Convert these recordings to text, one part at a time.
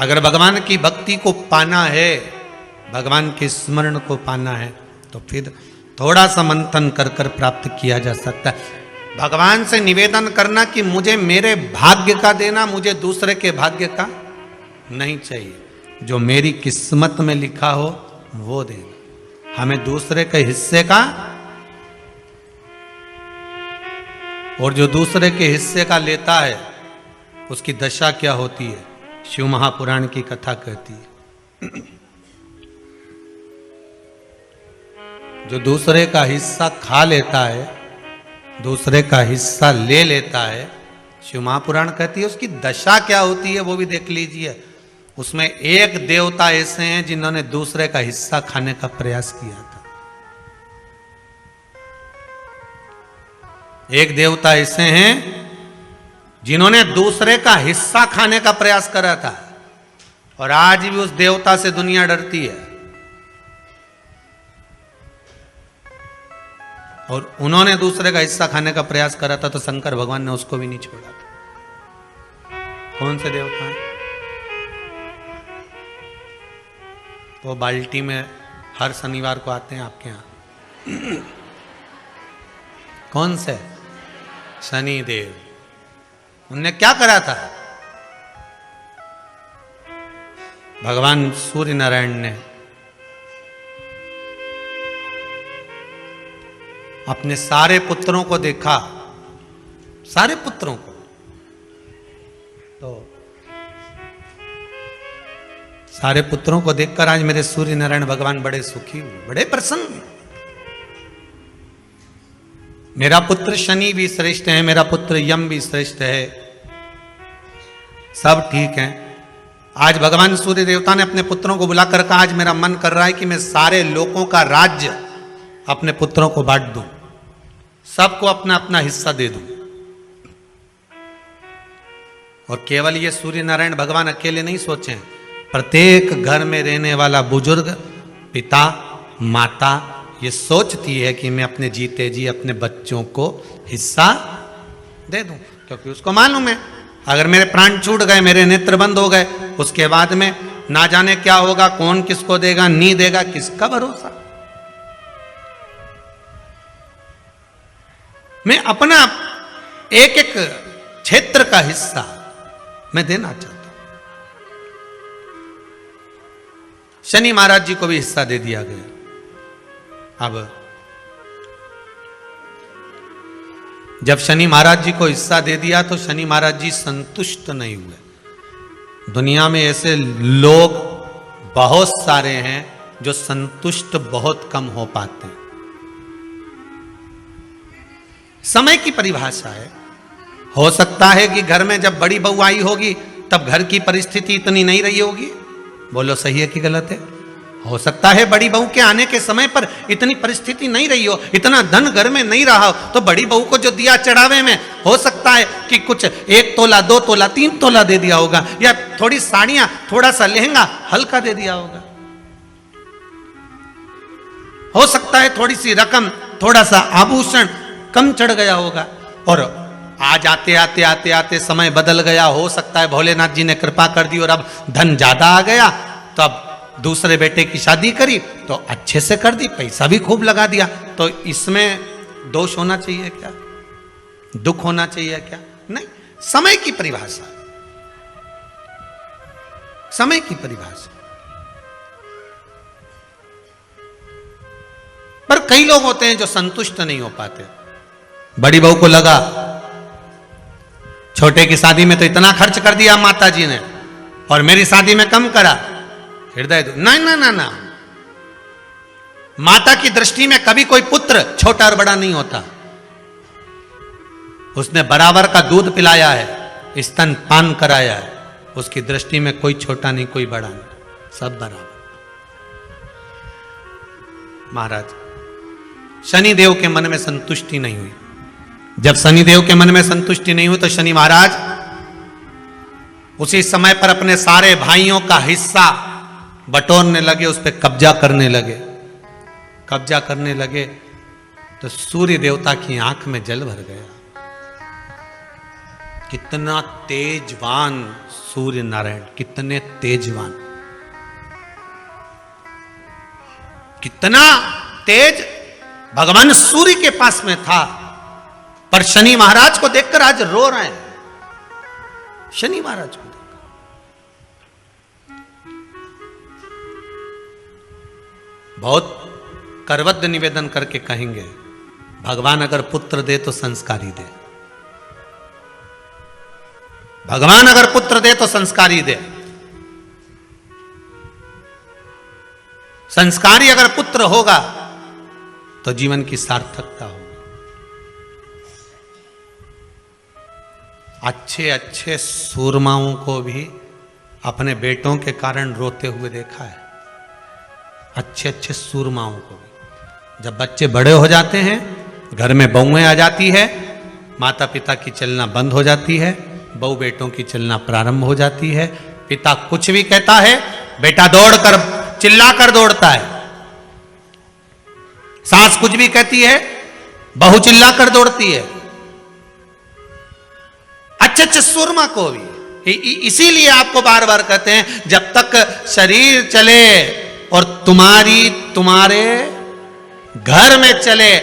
अगर भगवान की भक्ति को पाना है, भगवान के स्मरण को पाना है, तो फिर थोड़ा सा मंथन कर कर प्राप्त किया जा सकता है। भगवान से निवेदन करना कि मुझे मेरे भाग्य का देना, मुझे दूसरे के भाग्य का नहीं चाहिए। जो मेरी किस्मत में लिखा हो वो देना, हमें दूसरे के हिस्से का, और जो दूसरे के हिस्से का लेता है उसकी दशा क्या होती है, शिव महापुराण की कथा कहती है। जो दूसरे का हिस्सा खा लेता है, दूसरे का हिस्सा ले लेता है, शिव महापुराण कहती है उसकी दशा क्या होती है वो भी देख लीजिए। उसमें एक देवता ऐसे हैं जिन्होंने दूसरे का हिस्सा खाने का प्रयास किया था। एक देवता ऐसे हैं जिन्होंने दूसरे का हिस्सा खाने का प्रयास करा था, और आज भी उस देवता से दुनिया डरती है। और उन्होंने दूसरे का हिस्सा खाने का प्रयास करा था तो शंकर भगवान ने उसको भी नहीं छोड़ा था। कौन से देवता हैं? वो बाल्टी में हर शनिवार को आते हैं आपके यहां। कौन से? शनि देव। उनने क्या करा था? भगवान सूर्य नारायण ने अपने सारे पुत्रों को देखा, सारे पुत्रों को, तो सारे पुत्रों को देखकर आज मेरे सूर्य नारायण भगवान बड़े सुखी हुए, बड़े प्रसन्न। मेरा पुत्र शनि भी श्रेष्ठ है, मेरा पुत्र यम भी श्रेष्ठ है, सब ठीक है। आज भगवान सूर्य देवता ने अपने पुत्रों को बुलाकर कहा, आज मेरा मन कर रहा है कि मैं सारे लोगों का राज्य अपने पुत्रों को बांट दूं, सबको अपना अपना हिस्सा दे दूं। और केवल ये सूर्य नारायण भगवान अकेले नहीं सोचे, प्रत्येक घर में रहने वाला बुजुर्ग, पिता, माता ये सोचती है कि मैं अपने जीते जी अपने बच्चों को हिस्सा दे दूं, क्योंकि उसको मालूम है अगर मेरे प्राण छूट गए, मेरे नेत्र बंद हो गए, उसके बाद में ना जाने क्या होगा, कौन किसको देगा, नहीं देगा, किसका भरोसा। मैं अपना एक एक क्षेत्र का हिस्सा मैं देना चाहता हूं। शनि महाराज जी को भी हिस्सा दे दिया गया। अब जब शनि महाराज जी को हिस्सा दे दिया तो शनि महाराज जी संतुष्ट नहीं हुए। दुनिया में ऐसे लोग बहुत सारे हैं जो संतुष्ट बहुत कम हो पाते हैं। समय की परिभाषा है। हो सकता है कि घर में जब बड़ी बहू आई होगी तब घर की परिस्थिति इतनी नहीं रही होगी, बोलो सही है कि गलत है? हो सकता है बड़ी बहू के आने के समय पर इतनी परिस्थिति नहीं रही हो, इतना धन घर में नहीं रहा हो, तो बड़ी बहू को जो दिया चढ़ावे में हो सकता है कि कुछ 1 तोला 2 तोला 3 तोला दे दिया होगा, या थोड़ी साड़ियां, थोड़ा सा लहंगा हल्का दे दिया होगा। हो सकता है थोड़ी सी रकम, थोड़ा सा आभूषण कम चढ़ गया होगा। और आज आते आते आते आते समय बदल गया, हो सकता है भोलेनाथ जी ने कृपा कर दी और अब धन ज्यादा आ गया, तो अब दूसरे बेटे की शादी करी तो अच्छे से कर दी, पैसा भी खूब लगा दिया। तो इसमें दोष होना चाहिए क्या? दुख होना चाहिए क्या? नहीं। समय की परिभाषा, समय की परिभाषा। पर कई लोग होते हैं जो संतुष्ट नहीं हो पाते। बड़ी बहू को लगा छोटे की शादी में तो इतना खर्च कर दिया माता जी ने और मेरी शादी में कम करा, हृदय ना ना ना ना। माता की दृष्टि में कभी कोई पुत्र छोटा और बड़ा नहीं होता। उसने बराबर का दूध पिलाया है, स्तन पान कराया है, उसकी दृष्टि में कोई छोटा नहीं, कोई बड़ा नहीं, सब बराबर। महाराज शनिदेव के मन में संतुष्टि नहीं हुई। जब शनिदेव के मन में संतुष्टि नहीं हुई तो शनि महाराज उसी समय पर अपने सारे भाइयों का हिस्सा बटोरने लगे, उस पर कब्जा करने लगे। कब्जा करने लगे तो सूर्य देवता की आंख में जल भर गया। कितना तेजवान सूर्य नारायण, कितने तेजवान, कितना तेज भगवान सूर्य के पास में था। पर शनि महाराज को देखकर आज रो रहे हैं। शनि महाराज को देखकर बहुत करवद्ध निवेदन करके कहेंगे, भगवान अगर पुत्र दे तो संस्कारी दे, भगवान अगर पुत्र दे तो संस्कारी दे। संस्कारी अगर पुत्र होगा तो जीवन की सार्थकता होगी। अच्छे अच्छे सूरमाओं को भी अपने बेटों के कारण रोते हुए देखा है। अच्छे अच्छे सूरमाओं को भी जब बच्चे बड़े हो जाते हैं, घर में बहुएं आ जाती है, माता पिता की चलना बंद हो जाती है, बहू बेटों की चलना प्रारंभ हो जाती है। पिता कुछ भी कहता है, बेटा दौड़कर चिल्लाकर दौड़ता है। सास कुछ भी कहती है, बहू चिल्लाकर दौड़ती है। अच्छे अच्छे सुरमा को भी इसीलिए आपको बार बार कहते हैं, जब तक शरीर चले और तुम्हारे घर में चले,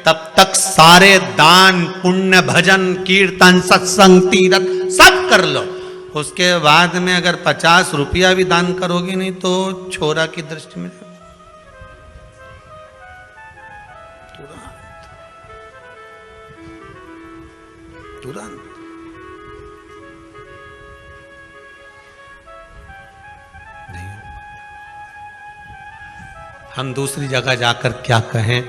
तब तक सारे दान पुण्य भजन कीर्तन सत्संग तीर्थ सब कर लो। उसके बाद में अगर 50 रुपया भी दान करोगे नहीं तो छोरा की दृष्टि में तुरंत नहीं। हम दूसरी जगह जाकर क्या कहें,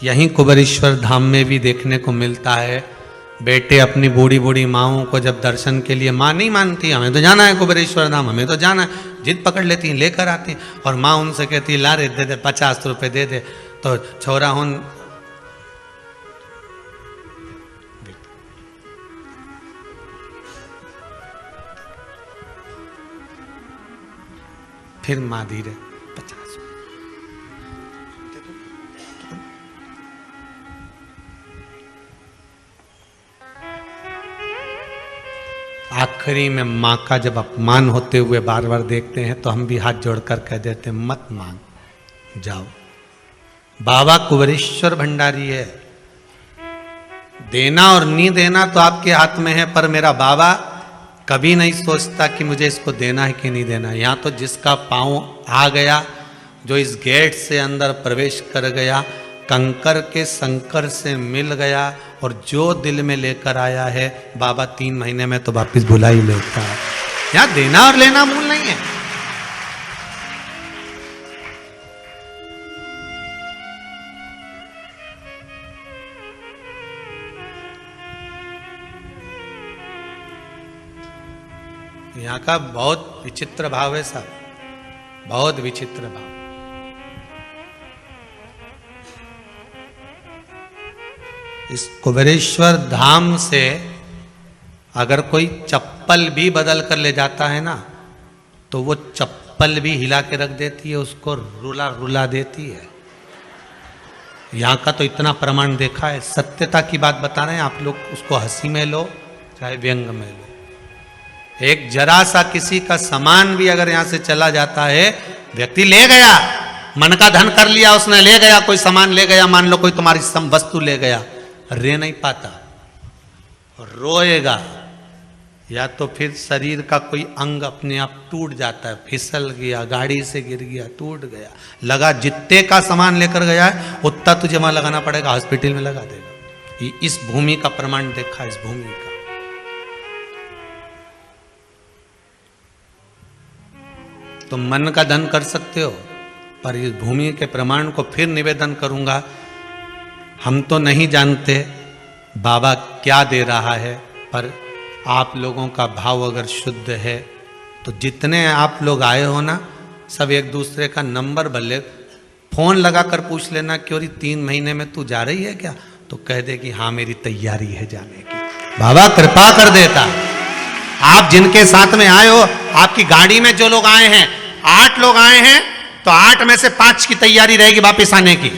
यहीं कुबेरेश्वर धाम में भी देखने को मिलता है। बेटे अपनी बूढ़ी बूढ़ी माओं को जब दर्शन के लिए, माँ नहीं मानती, हमें तो जाना है कुबेरेश्वर धाम, हमें तो जाना है, जिद पकड़ लेती हैं, लेकर आती हैं। और माँ उनसे कहती है, ला रे दे दे 50 रुपये दे दे। तो छोरा हूं फिर माँ धीरे 50 आखिरी में माँ का जब अपमान होते हुए बार बार देखते हैं तो हम भी हाथ जोड़कर कह देते हैं, मत मांग, जाओ। बाबा कुबेरेश्वर भंडारी है। देना और नहीं देना तो आपके हाथ में है, पर मेरा बाबा कभी नहीं सोचता कि मुझे इसको देना है कि नहीं देना। यहाँ तो जिसका पाँव आ गया, जो इस गेट से अंदर प्रवेश कर गया, कंकर के संकर से मिल गया, और जो दिल में लेकर आया है बाबा 3 महीने में तो वापिस भुला ही लेता है। यहाँ देना और लेना मूल नहीं है। यहाँ का बहुत विचित्र भाव है साहब, बहुत विचित्र भाव। इस कुबेरेश्वर धाम से अगर कोई चप्पल भी बदल कर ले जाता है ना, तो वो चप्पल भी हिला के रख देती है, उसको रुला रुला देती है। यहाँ का तो इतना प्रमाण देखा है। सत्यता की बात बता रहे हैं आप लोग, उसको हंसी में लो चाहे व्यंग में लो। एक जरा सा किसी का सामान भी अगर यहाँ से चला जाता है, व्यक्ति ले गया, मन का धन कर लिया उसने, ले गया, कोई सामान ले गया, मान लो कोई तुम्हारी वस्तु ले गया, रह नहीं पाता, रोएगा, या तो फिर शरीर का कोई अंग अपने आप टूट जाता है, फिसल गया, गाड़ी से गिर गया, टूट गया, लगा जितने का सामान लेकर गया है उतना तुझे वहां लगाना पड़ेगा, हॉस्पिटल में लगा देगा। ये इस भूमि का प्रमाण देखा, इस भूमि का। तो मन का धन कर सकते हो, पर इस भूमि के प्रमाण को फिर निवेदन करूंगा, हम तो नहीं जानते बाबा क्या दे रहा है, पर आप लोगों का भाव अगर शुद्ध है तो जितने आप लोग आए हो ना, सब एक दूसरे का नंबर बदले, फोन लगाकर पूछ लेना कि 3 महीने में तू जा रही है क्या, तो कह दे कि हाँ मेरी तैयारी है जाने की। बाबा कृपा कर देता। आप जिनके साथ में आए हो, आपकी गाड़ी में जो लोग आए हैं, 8 लोग आए हैं, तो 8 में से 5 की तैयारी रहेगी वापस आने की।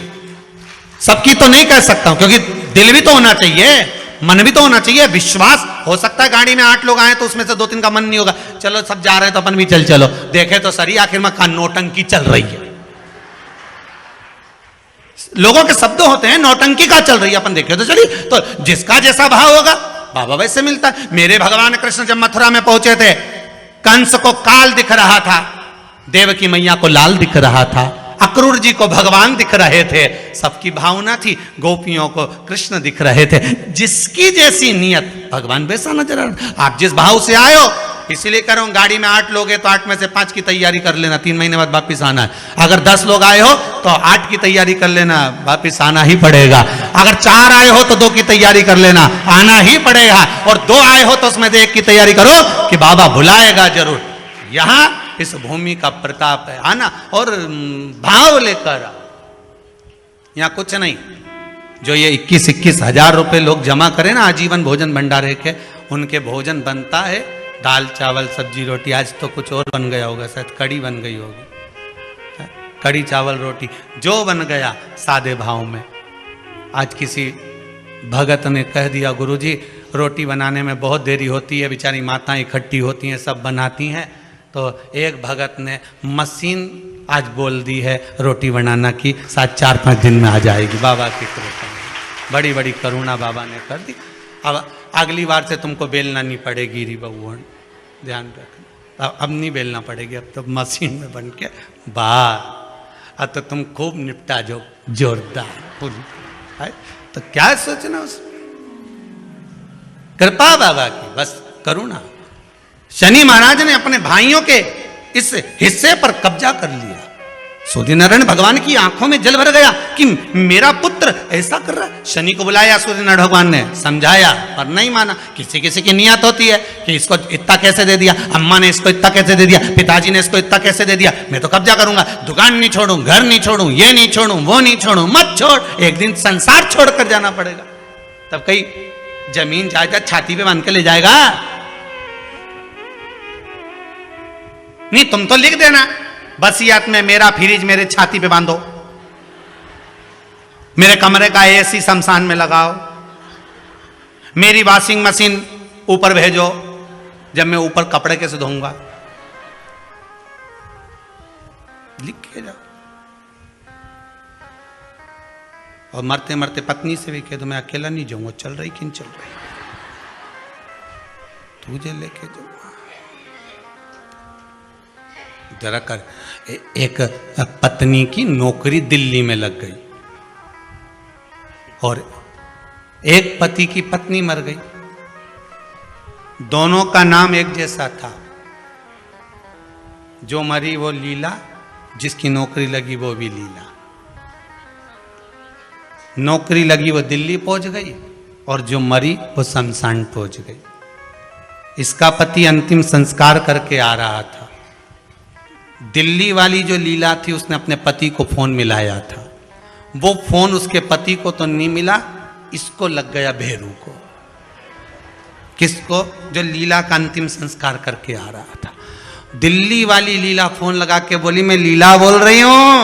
सबकी तो नहीं कह सकता हूं, क्योंकि दिल भी तो होना चाहिए। मन भी तो होना चाहिए, विश्वास। हो सकता है गाड़ी में 8 लोग आए तो उसमें से 2-3 का मन नहीं होगा, चलो सब जा रहे हैं तो अपन भी चलो। देखे तो सही आखिर में कहां नौटंकी चल रही है। लोगों के शब्द होते हैं, नौटंकी का चल रही है, अपन देखे तो चलिए। तो जिसका जैसा भाव होगा बाबा वैसे मिलता है। मेरे भगवान कृष्ण जब मथुरा में पहुंचे थे, कंस को काल दिख रहा था, देवकी मैया को लाल दिख रहा था, अक्रूर जी को भगवान दिख रहे थे, सबकी भावना थी, गोपियों को कृष्ण दिख रहे थे। जिसकी जैसी नियत भगवान वैसा नजर आ रहा। आप जिस भाव से आए हो, इसीलिए कह रहा हूं गाड़ी में 8 लोग हैं तो 8 में से 5 की तैयारी कर लेना, 3 महीने बाद वापिस आना है। अगर 10 लोग आए हो तो 8 की तैयारी कर लेना, वापिस आना ही पड़ेगा। अगर 4 आए हो तो 2 की तैयारी कर लेना, आना ही पड़ेगा। और 2 आए हो तो उसमें से 1 की तैयारी करो कि बाबा बुलाएगा जरूर। यहां इस भूमि का प्रताप है, आना और भाव लेकर। यहां कुछ नहीं, जो ये 21-21 हजार रुपए लोग जमा करें ना आजीवन भोजन भंडारे के, उनके भोजन बनता है दाल चावल सब्जी रोटी। आज तो कुछ और बन गया होगा, शायद कड़ी बन गई होगी, कड़ी चावल रोटी जो बन गया सादे भाव में। आज किसी भगत ने कह दिया, गुरुजी रोटी बनाने में बहुत देरी होती है, बेचारी माताएं इकट्ठी होती हैं, सब बनाती हैं। तो एक भगत ने मशीन आज बोल दी है रोटी बनाना की, 4-5 दिन में आ जाएगी। बाबा की कृपा, बड़ी बड़ी करुणा बाबा ने कर दी। अब अगली बार से तुमको बेलना नहीं पड़ेगी री बउआ, ध्यान रखना। अब नहीं बेलना पड़ेगी, अब तो मशीन में बन के बाहर। अब तो तुम खूब निपटा जो जोरदार है। तो क्या सोचना उसमें, कृपा बाबा की, बस करुणा। शनि महाराज ने अपने भाइयों के इस हिस्से पर कब्जा कर लिया। सूर्यनारायण भगवान की आंखों में जल भर गया कि मेरा पुत्र ऐसा कर रहा है। शनि को बुलाया सूर्यनारायण भगवान ने, समझाया पर नहीं माना। किसी किसी की नियत होती है कि इसको इतना कैसे दे दिया, अम्मा ने इसको इतना कैसे दे दिया, पिताजी ने इसको इतना कैसे दे दिया, मैं तो कब्जा करूंगा, दुकान नहीं छोड़ूं, घर नहीं छोड़ूं, ये नहीं छोड़ूं, वो नहीं छोड़ूं। मत छोड़, एक दिन संसार छोड़कर जाना पड़ेगा। तब कई जमीन जायदाद छाती पे बांध के ले जाएगा। नहीं, तुम तो लिख देना वसीयत में, मेरा फ्रिज मेरे छाती पे बांधो, मेरे कमरे का एसी शमशान में लगाओ, मेरी वॉशिंग मशीन ऊपर भेजो, जब मैं ऊपर कपड़े कैसे धोऊंगा, लिख के जाओ। और मरते मरते पत्नी से भी कह दो, मैं अकेला नहीं जाऊंगा, चल रही कि नहीं चल रही, तुझे लेके जाऊंगा। जरा कर। एक पत्नी की नौकरी दिल्ली में लग गई और एक पति की पत्नी मर गई। दोनों का नाम एक जैसा था। जो मरी वो लीला, जिसकी नौकरी लगी वो भी लीला। नौकरी लगी वो दिल्ली पहुंच गई और जो मरी वो शमशान पहुंच गई। इसका पति अंतिम संस्कार करके आ रहा था। दिल्ली वाली जो लीला थी उसने अपने पति को फोन मिलाया था, वो फोन उसके पति को तो नहीं मिला, इसको लग गया भेरू को। किसको? जो लीला का अंतिम संस्कार करके आ रहा था। दिल्ली वाली लीला फोन लगा के बोली, मैं लीला बोल रही हूं,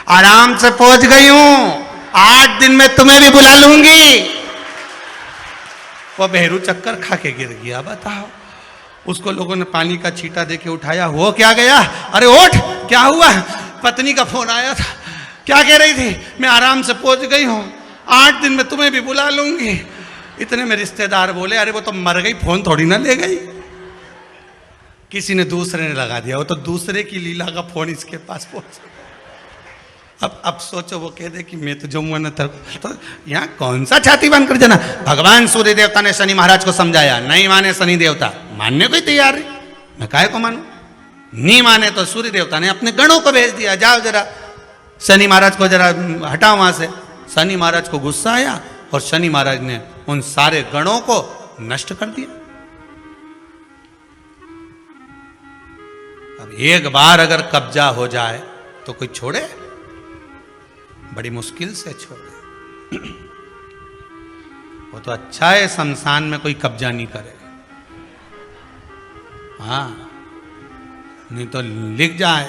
आराम से पहुंच गई हूं, 8 दिन में तुम्हें भी बुला लूंगी। वो भेरू चक्कर खा के गिर गया। बताओ, उसको लोगों ने पानी का छींटा देके उठाया। हो क्या गया? अरे उठ, क्या हुआ? पत्नी का फोन आया था। क्या कह रही थी? मैं आराम से पहुंच गई हूं, 8 दिन में तुम्हें भी बुला लूंगी। इतने में रिश्तेदार बोले, अरे वो तो मर गई, फोन थोड़ी ना ले गई। किसी ने दूसरे ने लगा दिया, वो तो दूसरे की लीला का फोन इसके पास पहुंचा। अब सोचो, वो कह दे कि मैं तो जाऊंगा ना, तो यहाँ कौन सा छाती बांध कर जाना। भगवान सूर्य देवता ने शनि महाराज को समझाया, नहीं माने शनि देवता, मानने को ही तैयार है, मैं काहे को मानूं। नहीं माने तो सूर्य देवता ने अपने गणों को भेज दिया, जाओ जरा शनि महाराज को जरा हटाओ वहां से। शनि महाराज को गुस्सा आया और शनि महाराज ने उन सारे गणों को नष्ट कर दिया। अब एक बार अगर कब्जा हो जाए तो कोई छोड़े? बड़ी मुश्किल से छोड़े। वो तो अच्छा है शमशान में कोई कब्जा नहीं करे। हाँ, नहीं तो लिख जाए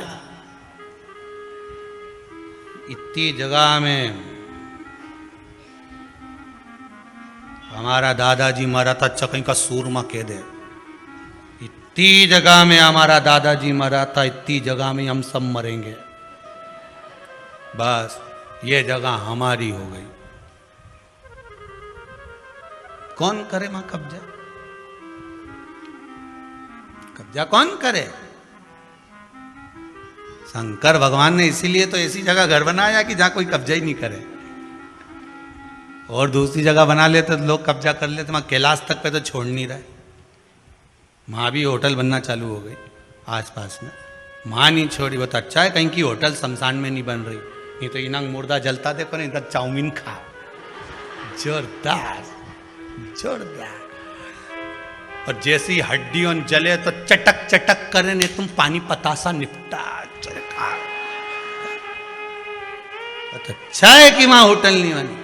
इतनी जगह में हमारा दादाजी मरा था, अच्छा कहीं का सूरमा कह दे। इतनी जगह में हमारा दादाजी मरा था, इतनी जगह में हम सब मरेंगे, बस ये जगह हमारी हो गई। कौन करे मां कब्जा? कब्जा कौन करे? शंकर भगवान ने इसीलिए तो ऐसी जगह घर बनाया कि जहां कोई कब्जा ही नहीं करे। और दूसरी जगह बना लेते तो लोग कब्जा कर लेते। वहां कैलाश तक पे तो छोड़ नहीं रहे। वहां भी होटल बनना चालू हो गई आसपास में। वहां नहीं छोड़ी, वो तो अच्छा है कहीं की होटल शमशान में नहीं बन रही, नहीं तो इनंग मुर्दा जलता देखो ना, इधर चाउमीन खा, जोरदार जोरदार। और जैसी हड्डियों जले तो चटक चटक करे, नहीं तुम पानी पतासा निपटा चरखा। तो अच्छा है कि वहां होटल नहीं बनी।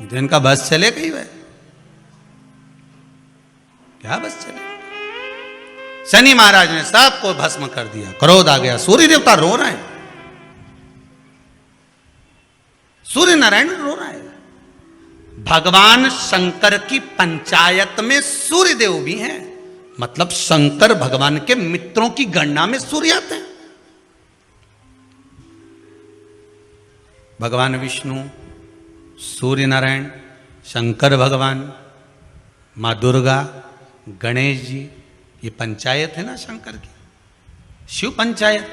तो इनका बस चले गई वह, क्या बस चले। शनि महाराज ने सबको भस्म कर दिया, क्रोध आ गया। सूर्य देवता रो रहे हैं, सूर्य नारायण रो रहा है। भगवान शंकर की पंचायत में सूर्य देव भी हैं, मतलब शंकर भगवान के मित्रों की गणना में सूर्य आते हैं। भगवान विष्णु, सूर्य नारायण, शंकर भगवान, मां दुर्गा, गणेश जी, ये पंचायत है ना शंकर की, शिव पंचायत।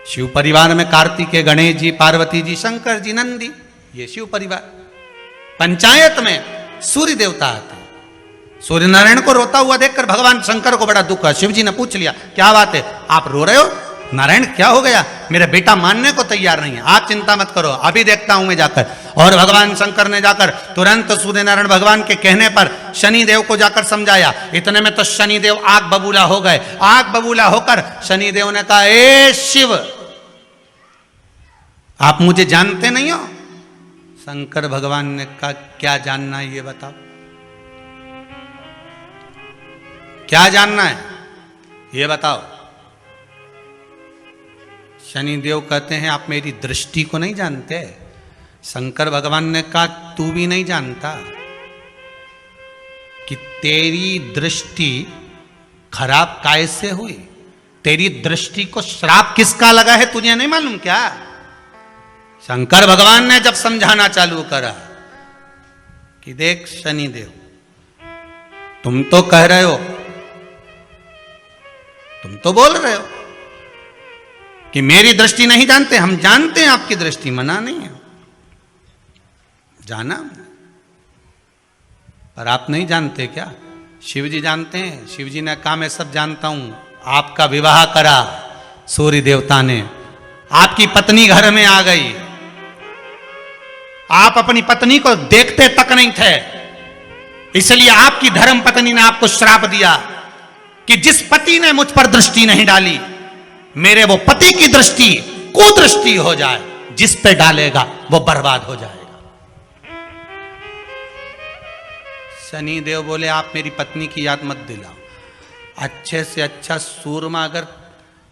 शिव परिवार में कार्तिकेय, गणेश जी, पार्वती जी, शंकर जी, नंदी, ये शिव परिवार। पंचायत में सूर्य देवता आते हैं। सूर्य नारायण को रोता हुआ देखकर भगवान शंकर को बड़ा दुख हुआ। शिव जी ने पूछ लिया, क्या बात है, आप रो रहे हो? नारायण क्या हो गया? मेरा बेटा मानने को तैयार नहीं है। आप चिंता मत करो, अभी देखता हूं मैं जाकर। और भगवान शंकर ने जाकर तुरंत सूर्य नारायण भगवान के कहने पर शनि देव को जाकर समझाया। इतने में तो शनि देव आग बबूला हो गए। आग बबूला होकर शनि देव ने कहा, ए शिव, आप मुझे जानते नहीं हो? शंकर भगवान ने कहा, क्या जानना है ये बताओ, क्या जानना है ये बताओ। शनि देव कहते हैं, आप मेरी दृष्टि को नहीं जानते। शंकर भगवान ने कहा, तू भी नहीं जानता कि तेरी दृष्टि खराब कैसे हुई? तेरी दृष्टि को श्राप किसका लगा है तुझे नहीं मालूम क्या? शंकर भगवान ने जब समझाना चालू करा कि देख शनि देव, तुम तो कह रहे हो, तुम तो बोल रहे हो कि मेरी दृष्टि नहीं जानते। हम जानते हैं आपकी दृष्टि, मना नहीं है, जाना, पर आप नहीं जानते क्या? शिव जी जानते हैं। शिव जी ने कहा, मैं सब जानता हूं। आपका विवाह करा सूर्य देवता ने, आपकी पत्नी घर में आ गई, आप अपनी पत्नी को देखते तक नहीं थे, इसलिए आपकी धर्म पत्नी ने आपको श्राप दिया कि जिस पति ने मुझ पर दृष्टि नहीं डाली, मेरे वो पति की दृष्टि कुदृष्टि हो जाए, जिस पे डालेगा वो बर्बाद हो जाएगा। शनि देव बोले, आप मेरी पत्नी की याद मत दिलाओ। अच्छे से अच्छा सूरमा अगर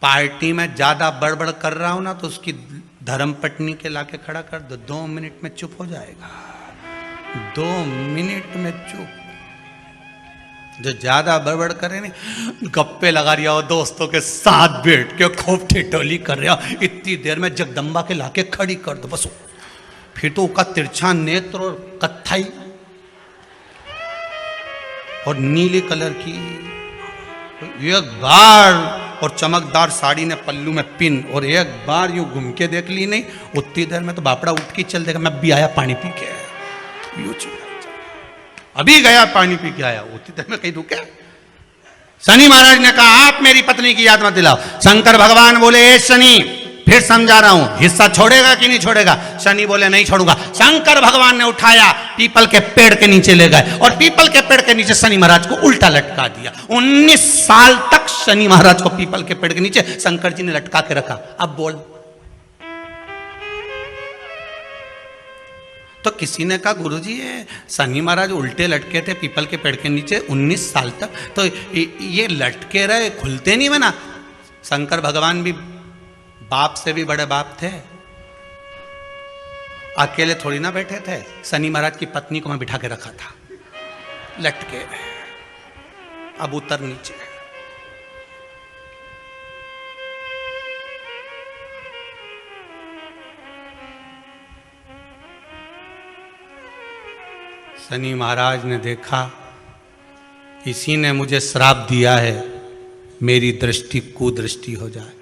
पार्टी में ज्यादा बड़बड़ कर रहा हो ना, तो उसकी धर्म पत्नी के लाके खड़ा कर दो, 2 मिनट में चुप हो जाएगा। 2 मिनट में चुप। जो ज्यादा बड़बड़ करे नहीं, गप्पे लगा रहा हो, दोस्तों के साथ बैठ के खूब ठिठोली कर रहा हो, इतनी देर में जगदम्बा के लाके खड़ी कर दो बस। फिर तो उसका तिरछा नेत्र और कत्थई और नीले कलर की एक बार, और चमकदार साड़ी ने पल्लू में पिन, और एक बार यूं घूम के देख ली नहीं, उतनी देर में तो बापड़ा उठ के चल देगा, मैं भी आया पानी पी के, यूं अभी गया पानी पी के आया, उतनी देर में कहीं रुके। शनि महाराज ने कहा, आप मेरी पत्नी की याद मत दिलाओ। शंकर भगवान बोले, ए शनि, फिर समझा रहा हूं, हिस्सा छोड़ेगा कि नहीं छोड़ेगा? शनि बोले, नहीं छोड़ूंगा। शंकर भगवान ने उठाया, पीपल के पेड़ के नीचे ले गए, और पीपल के पेड़ के नीचे शनि महाराज को उल्टा लटका दिया। 19 साल तक शनि महाराज को पीपल के पेड़ के नीचे शंकर जी ने लटका के रखा। अब बोल, तो किसी ने कहा, गुरुजी ये शनि महाराज उल्टे लटके थे पीपल के पेड़ के नीचे 19 साल तक, तो ये लटके रहे, खुलते नहीं बना? शंकर भगवान भी बाप से भी बड़े बाप थे। अकेले थोड़ी ना बैठे थे, शनि महाराज की पत्नी को मैं बिठा के रखा था लटके। अब उतर नीचे। शनि महाराज ने देखा इसी ने मुझे श्राप दिया है, मेरी दृष्टि कुदृष्टि हो जाए,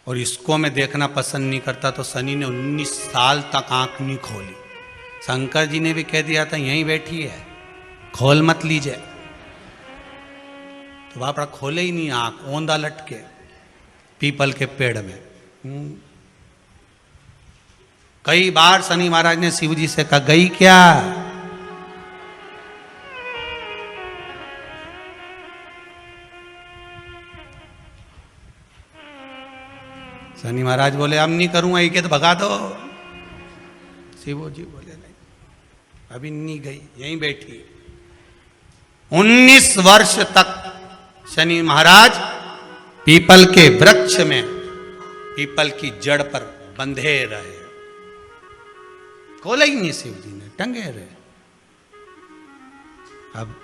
और इसको मैं देखना पसंद नहीं करता। तो शनि ने 19 साल तक आंख नहीं खोली। शंकर जी ने भी कह दिया था यहीं बैठी है, खोल मत लीजिए। तो बापड़ा खोले ही नहीं आंख, ओंधा लटके पीपल के पेड़ में। कई बार शनि महाराज ने शिव जी से कहा गई क्या? शनि महाराज बोले अब नहीं करूंगा, ये तो भगा दो। शिव जी बोले नहीं, अभी नहीं गई, यहीं बैठी। 19 वर्ष तक शनि महाराज पीपल के वृक्ष में, पीपल की जड़ पर बंधे रहे, खोले ही नहीं शिव जी ने, टंगे रहे। अब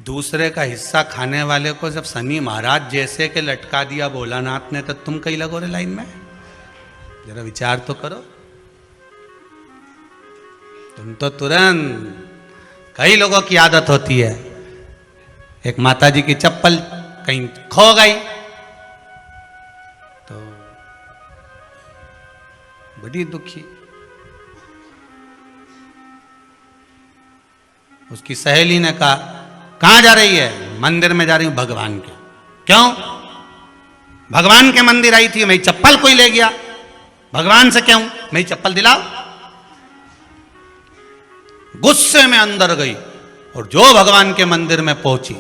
दूसरे का हिस्सा खाने वाले को जब शनि महाराज जैसे के लटका दिया भोलानाथ ने, तो तुम कहीं लगो रे लाइन में? जरा विचार तो करो। तुम तो तुरंत, कई लोगों की आदत होती है, एक माता जी की चप्पल कहीं खो गई तो बड़ी दुखी। उसकी सहेली ने कहा कहां जा रही है? मंदिर में जा रही हूं भगवान के। क्यों? भगवान के मंदिर आई थी, मेरी चप्पल कोई ले गया। भगवान से क्यों? मेरी चप्पल दिलाओ। गुस्से में अंदर गई और जो भगवान के मंदिर में पहुंची,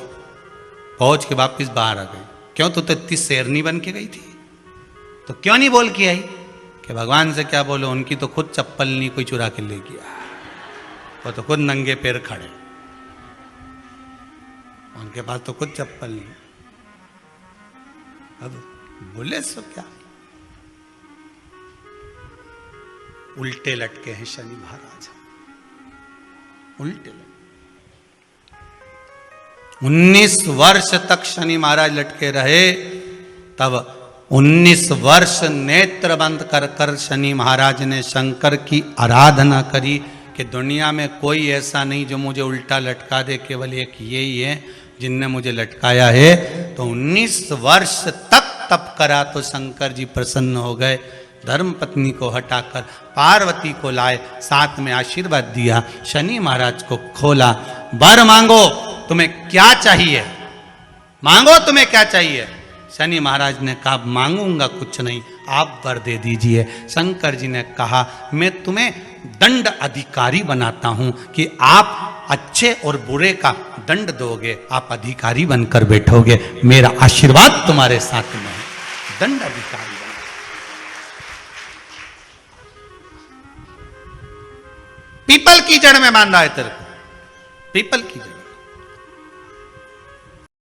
पहुंच के वापिस बाहर आ गई। क्यों? तो इतनी शेरनी बन के गई थी, तो क्यों नहीं बोल के आई कि भगवान से क्या बोलो, उनकी तो खुद चप्पल नहीं कोई चुरा के ले गया, वो तो खुद नंगे पैर खड़े, उनके पास तो खुद चप्पल नहीं। अब बोले सो क्या? उल्टे लटके हैं शनि महाराज, उल्टे। 19 वर्ष तक शनि महाराज लटके रहे। तब 19 वर्ष नेत्र बंद कर कर शनि महाराज ने शंकर की आराधना करी कि दुनिया में कोई ऐसा नहीं जो मुझे उल्टा लटका दे, केवल एक यही है जिनने मुझे लटकाया है। तो 19 वर्ष तक तप करा तो शंकर जी प्रसन्न हो गए। धर्म पत्नी को हटाकर पार्वती को लाए, साथ में आशीर्वाद दिया, शनि महाराज को खोला। वर मांगो, तुम्हें क्या चाहिए? मांगो, तुम्हें क्या चाहिए? शनि महाराज ने कहा मांगूंगा कुछ नहीं, आप वर दे दीजिए। शंकर जी ने कहा मैं तुम्हें दंड अधिकारी बनाता हूं कि आप अच्छे और बुरे का दंड दोगे, आप अधिकारी बनकर बैठोगे, मेरा आशीर्वाद तुम्हारे साथ में है। दंड अधिकारी बना। पीपल की जड़ में बांधा है तेरे को, पीपल की जड़।